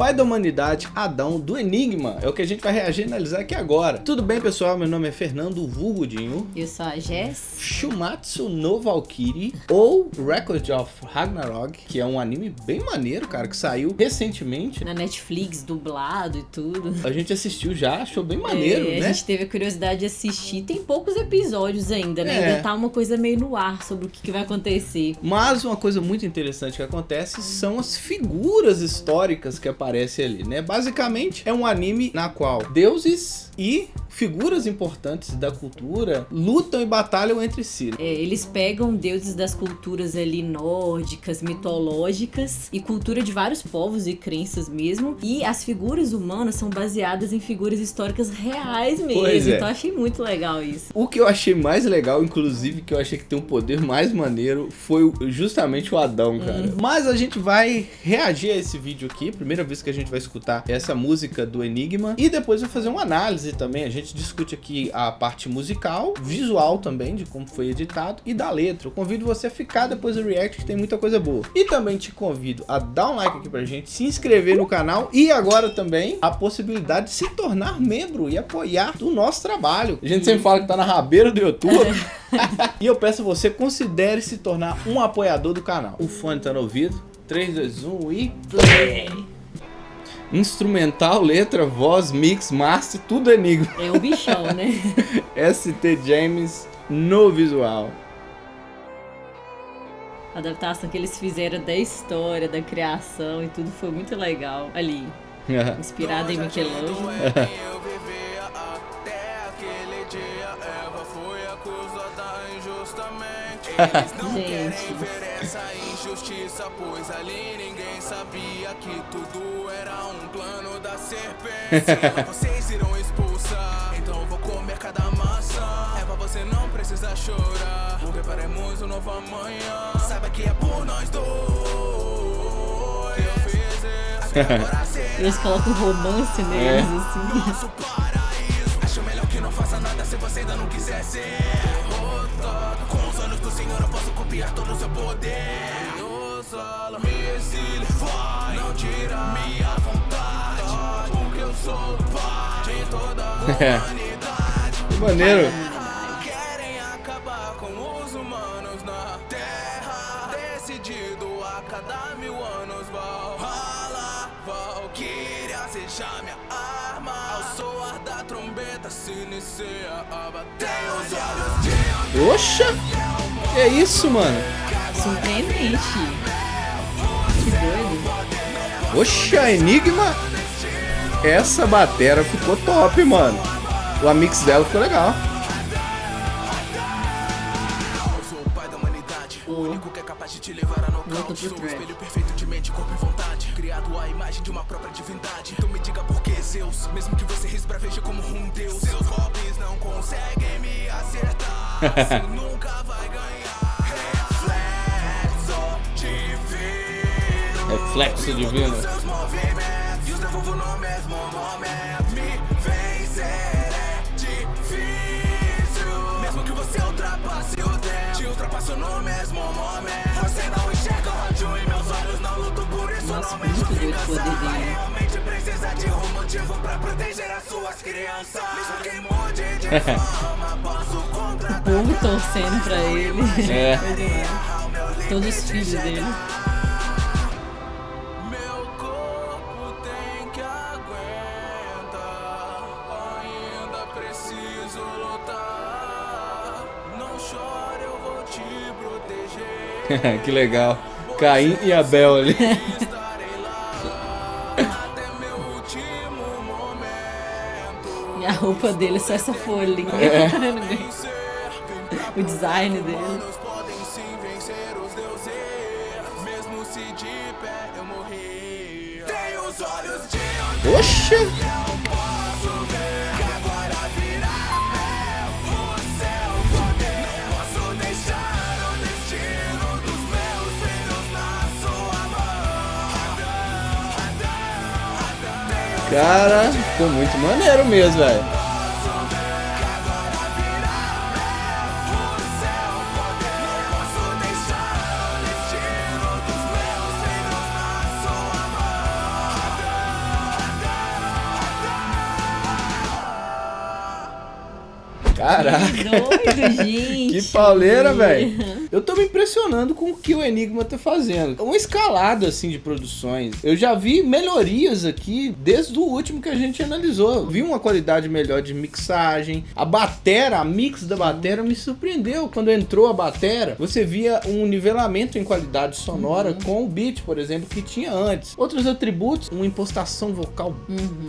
pai da humanidade, Adão, do Enigma. É o que a gente vai reagir e analisar aqui agora. Tudo bem, pessoal? Meu nome é Fernando Vulgodinho. Eu sou a Jess. Shumatsu no Valkyrie, ou Record of Ragnarok, que é um anime bem maneiro, cara, que saiu recentemente. Na Netflix, dublado e tudo. A gente assistiu já, achou bem maneiro, né? A gente teve a curiosidade de assistir. Tem poucos episódios ainda, né? Ainda tá uma coisa meio no ar sobre o que vai acontecer. Mas uma coisa muito interessante que acontece são as figuras históricas que aparecem ali, né? Basicamente, é um anime na qual deuses e figuras importantes da cultura lutam e batalham entre si. Eles pegam deuses das culturas ali nórdicas, mitológicas e cultura de vários povos e crenças mesmo. E as figuras humanas são baseadas em figuras históricas reais mesmo. Então eu achei muito legal isso. O que eu achei mais legal, inclusive, que eu achei que tem um poder mais maneiro, foi justamente o Adão, cara. Mas a gente vai reagir a esse vídeo aqui. Primeira vez que a gente vai escutar essa música do Enigma. E depois vai fazer uma análise também. A gente discute aqui a parte musical, visual também, de como foi editado, e da letra. Eu convido você a ficar depois do react, que tem muita coisa boa. E também te convido a dar um like aqui pra gente, se inscrever no canal, e agora também a possibilidade de se tornar membro e apoiar do nosso trabalho. A gente sempre fala que tá na rabeira do YouTube. E eu peço a você, considere se tornar um apoiador do canal. O fone tá no ouvido. 3, 2, 1 e play! Instrumental, letra, voz, mix, master, tudo Enigma. É o bichão, né? ST James no visual. A adaptação que eles fizeram da história, da criação e tudo foi muito legal ali. Inspirado em Michelangelo. Gente, essa injustiça, pois ali ninguém sabia que tudo era um plano da serpente. Vocês irão expulsar, então vou comer cada maçã. Eva, você não precisa chorar, porque faremos um novo amanhã. Saiba que é por nós dois que eu fiz isso. Eles colocam romance neles, assim. Nosso paraíso. Acho melhor que não faça nada se você ainda não quiser ser derrotado. Com os olhos do Senhor eu posso copiar todo o seu poder. No solo, me exílio, vai, não tira minha vontade, porque eu sou o pai de toda a humanidade. Que maneiro. Querem acabar com os humanos na terra, decidido a cada 1000 anos. Valhalla, Valkyria, seja minha arma. Ao soar da trombeta se inicia a batalha. Os olhos de Oxa! Que é isso, mano? Surpreendente. Que doido. Oxa, Enigma! Essa batera ficou top, mano. O mix dela ficou legal. Eu sou o pai da humanidade, o único que é capaz de te levar a nocaute. Sou o espelho perfeito de mente, corpo e vontade, criado à imagem de uma própria divindade. Então me diga por que Zeus, mesmo que você resbraveje como um deus, seus hobbies não conseguem me acertar. Assim nunca vai ganhar. Reflexo divino. Seus movimentos, e os devolvo no mesmo momento. Me vencer é difícil, mesmo que você ultrapasse o tempo. Te ultrapasso no mesmo momento. Você não enxerga o rádio e meus olhos não lutam por isso. Nossa, não me muito doido o poder vingança. dele. Realmente precisa de um motivo pra proteger as suas crianças. Mesmo que mude de forma, posso O contratar. povo torcendo pra ele. É. Foi demais. Todos os filhos dele. Meu corpo tem que aguentar, ainda preciso lutar. Não chore, eu vou te proteger. Que legal. Caim e Abel ali. Estarei lá até meu último momento. E a roupa dele é só essa folhinha. Vencer, O design dele. humanos podem sim vencer os deuses, mesmo se de pé eu morrer. Tem os olhos de Oxa! posso ver que agora virá o céu poder. Não posso deixar o destino dos meus filhos na sua mão. Cara, ficou muito maneiro mesmo, velho. Caraca. Que doido, gente. Que pauleira, velho. Eu tô me impressionando com o que o Enigma tá fazendo. Uma escalada, assim, de produções. Eu já vi melhorias aqui desde o último que a gente analisou. Vi uma qualidade melhor de mixagem. A mix da batera me surpreendeu. Quando entrou a batera, você via um nivelamento em qualidade sonora com o beat, por exemplo, que tinha antes. Outros atributos, uma impostação vocal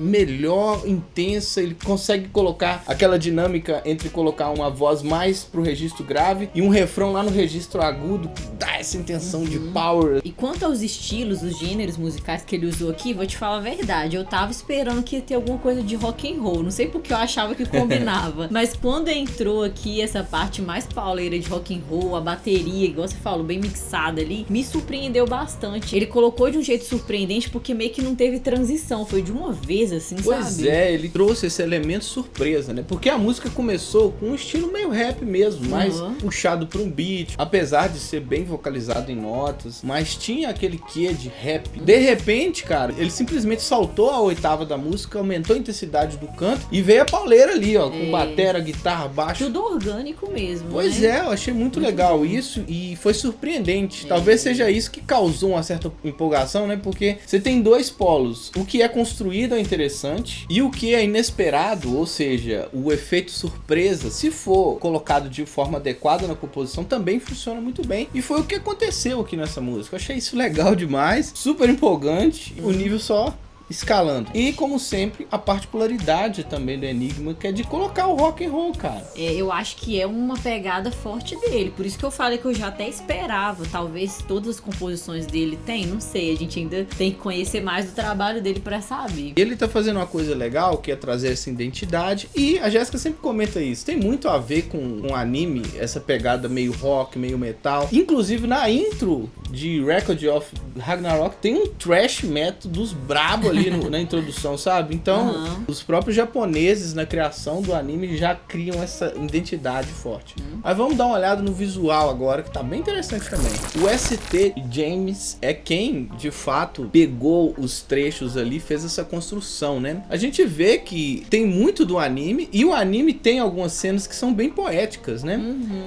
melhor, intensa. Ele consegue colocar aquela dinâmica entre colocar uma voz mais pro registro grave e um refrão lá no registro agudo, que dá essa intenção de power. E quanto aos estilos, os gêneros musicais que ele usou aqui, vou te falar a verdade, eu tava esperando que ia ter alguma coisa de rock and roll, não sei porque eu achava que combinava, mas quando entrou aqui essa parte mais pauleira de rock and roll, a bateria, igual você falou, bem mixada ali, me surpreendeu bastante. Ele colocou de um jeito surpreendente porque meio que não teve transição, foi de uma vez assim, pois sabe? Pois é, ele trouxe esse elemento surpresa, né? Porque a música começou com um estilo meio rap mesmo, mais puxado pra um beat, apesar de ser bem vocalizado em notas, mas tinha aquele quê de rap. De repente, cara, ele simplesmente saltou a oitava da música, aumentou a intensidade do canto e veio a pauleira ali, ó, com batera, guitarra, baixo. Tudo orgânico mesmo, Pois né? eu achei muito legal isso e foi surpreendente. Talvez seja isso que causou uma certa empolgação, né? Porque você tem dois polos. O que é construído é interessante e o que é inesperado, ou seja, o efeito surpresa, se for colocado de forma adequada na composição, também funciona muito bem. E foi o que aconteceu aqui nessa música. Eu achei isso legal demais, super empolgante, o nível só escalando. E, como sempre, a particularidade também do Enigma, que é de colocar o rock and roll, cara. Eu acho que é uma pegada forte dele, por isso que eu falei que eu já até esperava, talvez todas as composições dele tem, não sei, a gente ainda tem que conhecer mais do trabalho dele pra saber. Ele tá fazendo uma coisa legal, que é trazer essa identidade, e a Jéssica sempre comenta isso, tem muito a ver com um anime, essa pegada meio rock, meio metal. Inclusive, na intro de Record of Ragnarok, tem um thrash metal dos brabos ali na introdução, sabe? Então, os próprios japoneses na criação do anime já criam essa identidade forte. Aí vamos dar uma olhada no visual agora, que tá bem interessante também. O ST James é quem, de fato, pegou os trechos ali, fez essa construção, né? A gente vê que tem muito do anime, e o anime tem algumas cenas que são bem poéticas, né?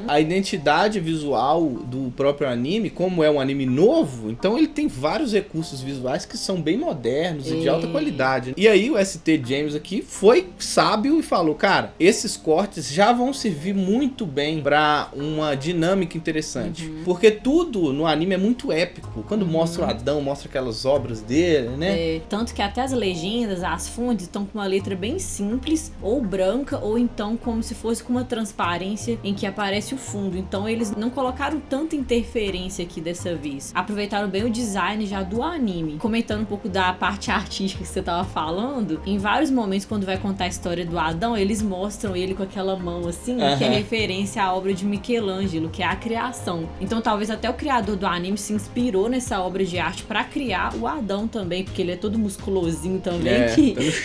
A identidade visual do próprio anime, como é um anime novo, então ele tem vários recursos visuais que são bem modernos e de alta qualidade. E aí o ST James aqui foi sábio e falou, cara, esses cortes já vão servir muito bem pra uma dinâmica interessante. Porque tudo no anime é muito épico. Quando mostra o Adão, mostra aquelas obras dele, né? Tanto que até as legendas, as fontes estão com uma letra bem simples, ou branca, ou então como se fosse com uma transparência em que aparece o fundo. Então eles não colocaram tanta interferência aqui dessa vez. Aproveitaram bem o design já do anime. Comentando um pouco da parte artística que você tava falando, em vários momentos quando vai contar a história do Adão, eles mostram ele com aquela mão assim, que é referência à obra de Michelangelo, que é a criação. Então talvez até o criador do anime se inspirou nessa obra de arte pra criar o Adão também, porque ele é todo musculosinho também,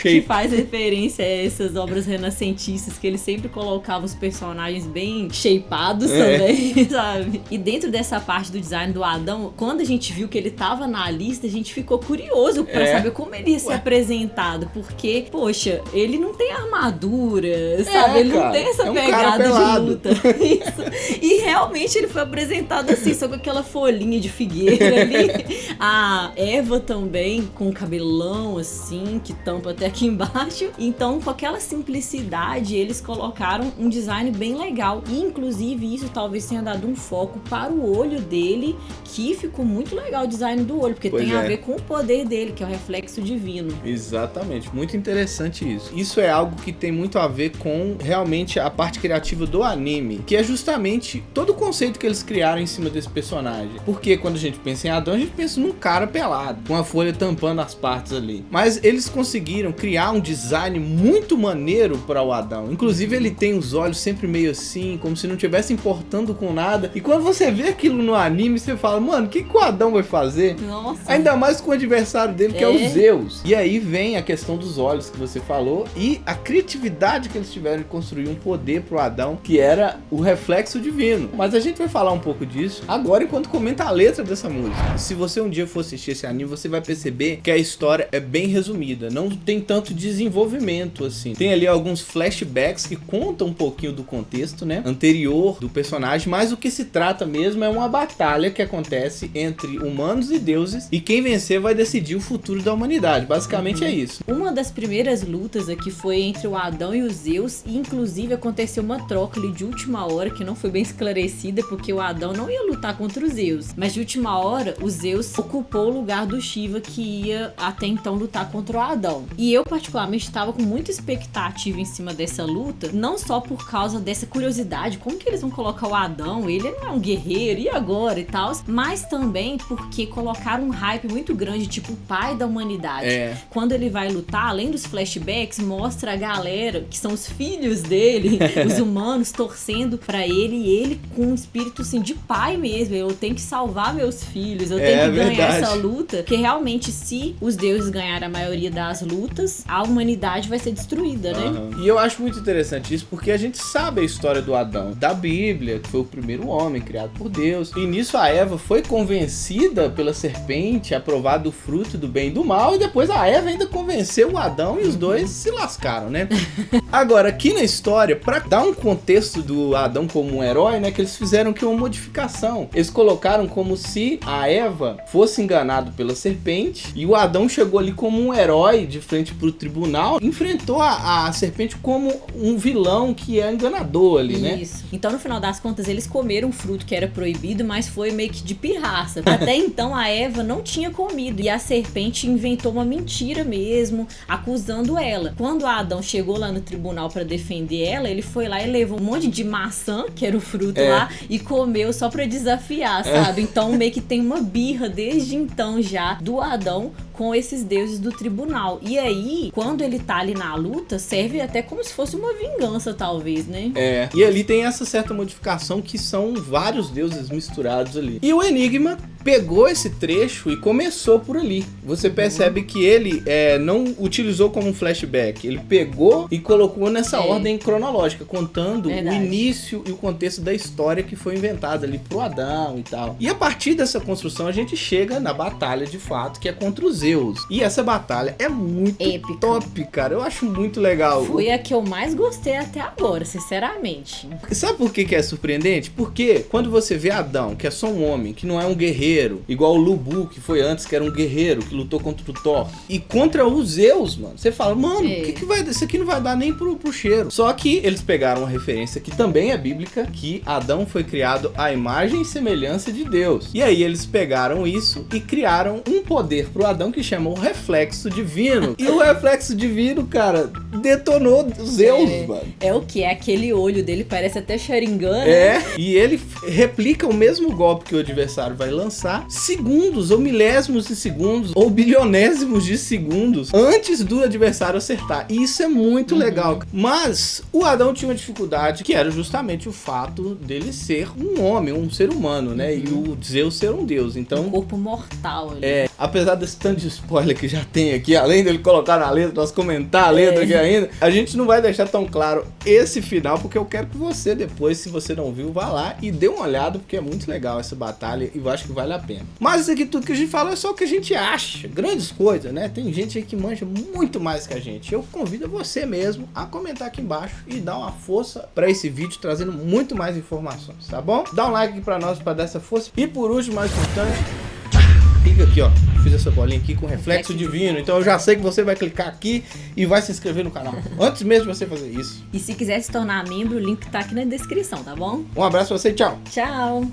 que faz referência a essas obras renascentistas, que ele sempre colocava os personagens bem shapeados também, sabe? E dentro dessa parte do design do Adão, quando a gente viu que ele tava na lista, a gente ficou curioso pra saber como ele ia ser apresentado, porque, poxa, ele não tem armadura, sabe? Ele não tem essa pegada de luta. Isso. E realmente ele foi apresentado assim, só com aquela folhinha de figueira ali. A Eva também, com o cabelão assim, que tampa até aqui embaixo. Então, com aquela simplicidade, eles colocaram um design bem legal. E, inclusive, isso talvez tenha dado um foco para o olho dele, que ficou muito legal o design do olho, porque tem a ver com o poder dele, que é o reflexo divino. Exatamente, muito interessante isso. Isso é algo que tem muito a ver com realmente a parte criativa do anime, que é justamente todo o conceito que eles criaram em cima desse personagem. Porque quando a gente pensa em Adão, a gente pensa num cara pelado, com a folha tampando as partes ali. Mas eles conseguiram criar um design muito maneiro para o Adão. Inclusive ele tem os olhos sempre meio assim, como se não estivesse importando com nada. E quando você vê aquilo no anime, você fala, mano, o que o Adão vai fazer? Nossa. Ainda mais com o adversário dele, que é o Zeus. Deus. E aí vem a questão dos olhos que você falou e a criatividade que eles tiveram de construir um poder pro Adão, que era o reflexo divino. Mas a gente vai falar um pouco disso agora enquanto comenta a letra dessa música. Se você um dia for assistir esse anime, você vai perceber que a história é bem resumida, não tem tanto desenvolvimento assim. Tem ali alguns flashbacks que contam um pouquinho do contexto, né, anterior do personagem, mas o que se trata mesmo é uma batalha que acontece entre humanos e deuses, e quem vencer vai decidir o futuro da humanidade. Basicamente é isso. Uma das primeiras lutas aqui foi entre o Adão e os Zeus, e inclusive aconteceu uma troca ali de última hora que não foi bem esclarecida, porque o Adão não ia lutar contra os Zeus, mas de última hora o Zeus ocupou o lugar do Shiva, que ia até então lutar contra o Adão. E eu particularmente estava com muita expectativa em cima dessa luta, não só por causa dessa curiosidade, como que eles vão colocar o Adão, ele não é um guerreiro, e agora e tal, mas também porque colocaram um hype muito grande, tipo o pai da humanidade. Quando ele vai lutar, além dos flashbacks, mostra a galera, que são os filhos dele, os humanos, torcendo pra ele, e ele com um espírito assim de pai mesmo, eu tenho que salvar meus filhos, eu tenho que ganhar essa luta, porque realmente se os deuses ganharem a maioria das lutas, a humanidade vai ser destruída, né? E eu acho muito interessante isso, porque a gente sabe a história do Adão, da Bíblia, que foi o primeiro homem criado por Deus, e nisso a Eva foi convencida pela serpente a provar do fruto do bem e do mal, e depois a Eva ainda convenceu o Adão, e os dois se lascaram, né? Agora, aqui na história, pra dar um contexto do Adão como um herói, né, que eles fizeram aqui uma modificação. Eles colocaram como se a Eva fosse enganada pela serpente, e o Adão chegou ali como um herói de frente pro tribunal, enfrentou a serpente como um vilão que é enganador ali, né? Isso. Então, no final das contas, eles comeram um fruto que era proibido, mas foi meio que de pirraça. Até então, a Eva não tinha comido, e a serpente inventou uma mentira mesmo, acusando ela. Quando Adão chegou lá no tribunal pra defender ela, ele foi lá e levou um monte de maçã, que era o fruto lá, e comeu só pra desafiar, sabe? Então, meio que tem uma birra desde então já do Adão com esses deuses do tribunal. E aí, quando ele tá ali na luta, serve até como se fosse uma vingança, talvez, né? E ali tem essa certa modificação que são vários deuses misturados ali. E o Enigma pegou esse trecho e começou por ali. Você percebe que ele não utilizou como um flashback, ele pegou e colocou nessa ordem cronológica, contando o início e o contexto da história que foi inventada ali pro Adão e tal. E a partir dessa construção a gente chega na batalha de fato, que é contra os Zeus. E essa batalha é muito épica, top, cara. Eu acho muito legal. Foi a que eu mais gostei até agora, sinceramente. Sabe por que é surpreendente? Porque quando você vê Adão, que é só um homem, que não é um guerreiro, igual o Lubu, que foi antes, que era um guerreiro, que lutou contra o Thor, e contra os Zeus, mano, você fala, mano, que vai, isso aqui não vai dar nem pro cheiro. Só que eles pegaram uma referência que também é bíblica, que Adão foi criado à imagem e semelhança de Deus. E aí eles pegaram isso e criaram um poder pro Adão que chama o reflexo divino. E o reflexo divino, cara, detonou Zeus, mano. É o que? É aquele olho dele, parece até Sharingan, né? E ele replica o mesmo golpe que o adversário vai lançar, segundos, ou milésimos de segundos, ou bilionésimos de segundos, antes do adversário acertar. E isso é muito legal. Mas o Adão tinha uma dificuldade, que era justamente o fato dele ser um homem, um ser humano, né? E o Zeus ser um deus. Então, um corpo mortal ali. Apesar desse tanto de spoiler que já tem aqui, além dele colocar na letra, nós comentar a letra aqui ainda, a gente não vai deixar tão claro esse final, porque eu quero que você depois, se você não viu, vá lá e dê uma olhada, porque é muito legal essa batalha e eu acho que vale a pena. Mas isso aqui tudo que a gente fala é só o que a gente acha, grandes coisas, né? Tem gente aí que manja muito mais que a gente. Eu convido você mesmo a comentar aqui embaixo e dar uma força pra esse vídeo, trazendo muito mais informações, tá bom? Dá um like aqui pra nós, pra dar essa força. E por último, mais importante, clica aqui, ó. Fiz essa bolinha aqui com reflexo divino. Então eu já sei que você vai clicar aqui e vai se inscrever no canal. Antes mesmo de você fazer isso. E se quiser se tornar membro, o link tá aqui na descrição, tá bom? Um abraço pra você e tchau. Tchau.